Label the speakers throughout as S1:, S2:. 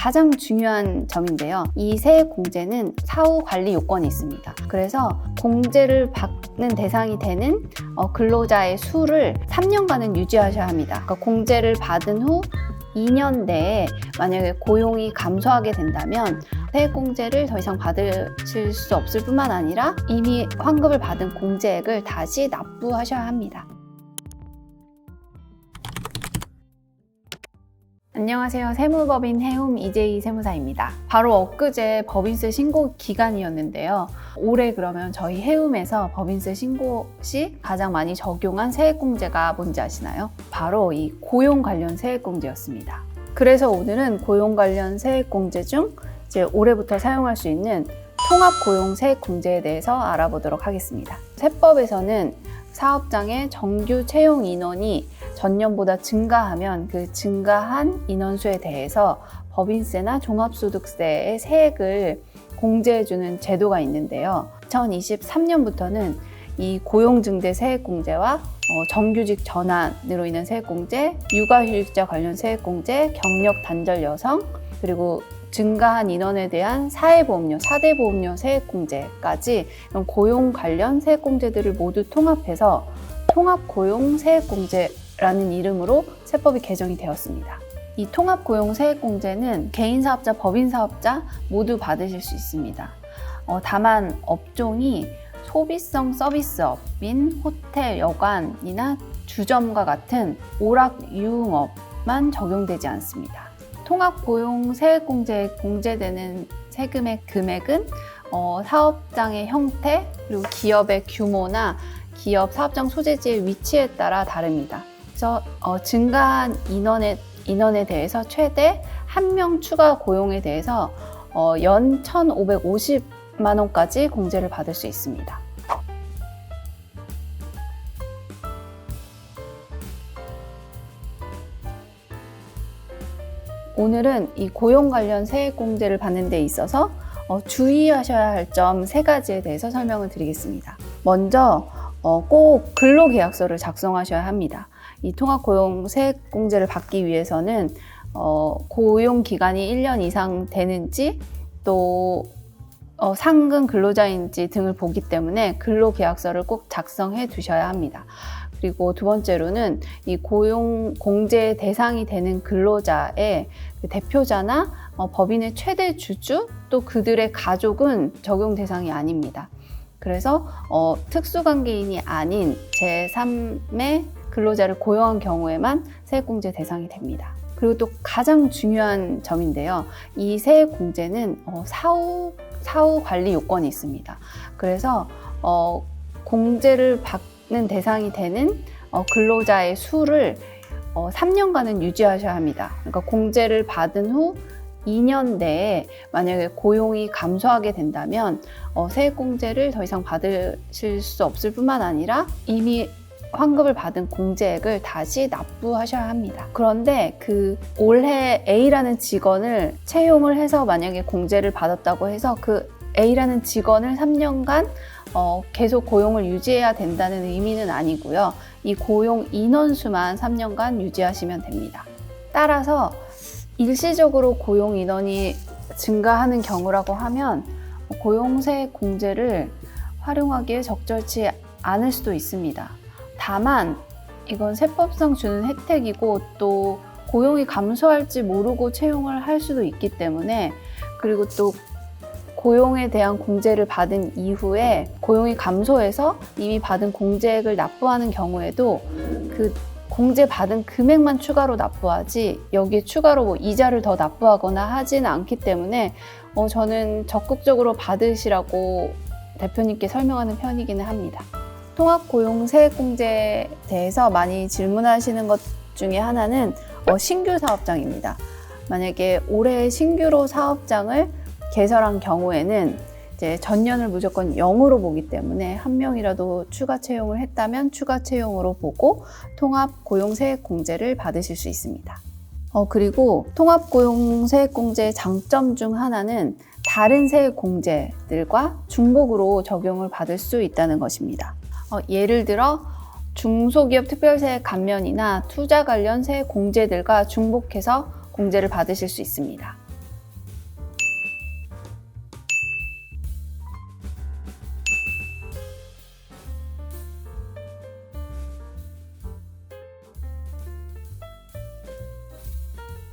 S1: 가장 중요한 점인데요. 이 세액공제는 사후 관리 요건이 있습니다. 그래서 공제를 받는 대상이 되는 근로자의 수를 3년간은 유지하셔야 합니다. 그러니까 공제를 받은 후 2년 내에 만약에 고용이 감소하게 된다면 세액공제를 더 이상 받으실 수 없을 뿐만 아니라 이미 환급을 받은 공제액을 다시 납부하셔야 합니다. 안녕하세요. 세무법인 해움 이재희 세무사입니다. 바로 엊그제 법인세 신고 기간이었는데요. 올해 그러면 저희 해움에서 법인세 신고 시 가장 많이 적용한 세액공제가 뭔지 아시나요? 바로 이 고용 관련 세액공제였습니다. 그래서 오늘은 고용 관련 세액공제 중 이제 올해부터 사용할 수 있는 통합고용 세액공제에 대해서 알아보도록 하겠습니다. 세법에서는 사업장의 정규 채용 인원이 전년보다 증가하면 그 증가한 인원수에 대해서 법인세나 종합소득세의 세액을 공제해주는 제도가 있는데요. 2023년부터는 이 고용증대 세액공제와 정규직 전환으로 인한 세액공제, 육아휴직자 관련 세액공제, 경력 단절 여성, 그리고 증가한 인원에 대한 사회보험료, 4대 보험료 세액공제까지 이런 고용 관련 세액공제들을 모두 통합해서 통합고용 세액공제라는 이름으로 세법이 개정이 되었습니다. 이 통합고용 세액공제는 개인사업자, 법인사업자 모두 받으실 수 있습니다. 다만 업종이 소비성 서비스업인 호텔, 여관이나 주점과 같은 오락 유흥업만 적용되지 않습니다. 통합고용 세액공제에 공제되는 세금의 금액은 사업장의 형태, 그리고 기업의 규모나 기업 사업장 소재지의 위치에 따라 다릅니다. 그래서 증가한 인원에 대해서 최대 1명 추가 고용에 대해서 연 1,550만 원까지 공제를 받을 수 있습니다. 오늘은 이 고용 관련 세액공제를 받는 데 있어서 주의하셔야 할 점 3가지에 대해서 설명을 드리겠습니다. 먼저 꼭 근로계약서를 작성하셔야 합니다. 이 통합고용 세액공제를 받기 위해서는 고용기간이 1년 이상 되는지 또 상근 근로자인지 등을 보기 때문에 근로계약서를 꼭 작성해 두셔야 합니다. 그리고 두 번째로는 이 고용 공제 대상이 되는 근로자의 대표자나 법인의 최대 주주 또 그들의 가족은 적용 대상이 아닙니다. 그래서 특수관계인이 아닌 제3의 근로자를 고용한 경우에만 세액공제 대상이 됩니다. 그리고 또 가장 중요한 점인데요. 이 세액공제는 사후 관리 요건이 있습니다. 그래서 공제를 받는 대상이 되는 근로자의 수를 3년간은 유지하셔야 합니다. 그러니까 공제를 받은 후 2년 내에 만약에 고용이 감소하게 된다면 세액공제를 더 이상 받으실 수 없을 뿐만 아니라 이미 환급을 받은 공제액을 다시 납부하셔야 합니다. 그런데 올해 A라는 직원을 채용을 해서 만약에 공제를 받았다고 해서 그 A라는 직원을 3년간 계속 고용을 유지해야 된다는 의미는 아니고요. 이 고용 인원수만 3년간 유지하시면 됩니다. 따라서 일시적으로 고용 인원이 증가하는 경우라고 하면 고용세 공제를 활용하기에 적절치 않을 수도 있습니다. 다만 이건 세법상 주는 혜택이고 또 고용이 감소할지 모르고 채용을 할 수도 있기 때문에 그리고 또 고용에 대한 공제를 받은 이후에 고용이 감소해서 이미 받은 공제액을 납부하는 경우에도 그 공제받은 금액만 추가로 납부하지 여기에 추가로 이자를 더 납부하거나 하지는 않기 때문에 저는 적극적으로 받으시라고 대표님께 설명하는 편이기는 합니다. 통합고용 세액공제에 대해서 많이 질문하시는 것 중에 하나는 신규 사업장입니다. 만약에 올해 신규로 사업장을 개설한 경우에는 이제 전년을 무조건 0으로 보기 때문에 1명이라도 추가 채용을 했다면 추가 채용으로 보고 통합고용세액공제를 받으실 수 있습니다. 그리고 통합고용세액공제의 장점 중 하나는 다른 세액공제들과 중복으로 적용을 받을 수 있다는 것입니다. 예를 들어 중소기업 특별세액 감면이나 투자 관련 세액공제들과 중복해서 공제를 받으실 수 있습니다.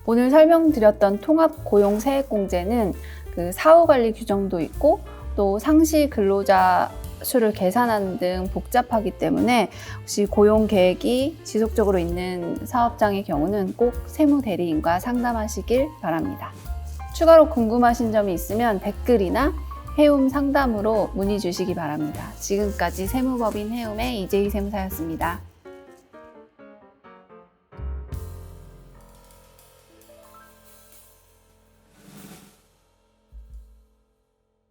S1: 오늘 설명드렸던 통합고용세액공제는 그 사후관리 규정도 있고 또 상시 근로자 수를 계산하는 등 복잡하기 때문에 혹시 고용 계획이 지속적으로 있는 사업장의 경우는 꼭 세무대리인과 상담하시길 바랍니다. 추가로 궁금하신 점이 있으면 댓글이나 해움 상담으로 문의 주시기 바랍니다. 지금까지 세무법인 해움의 이재희 세무사였습니다.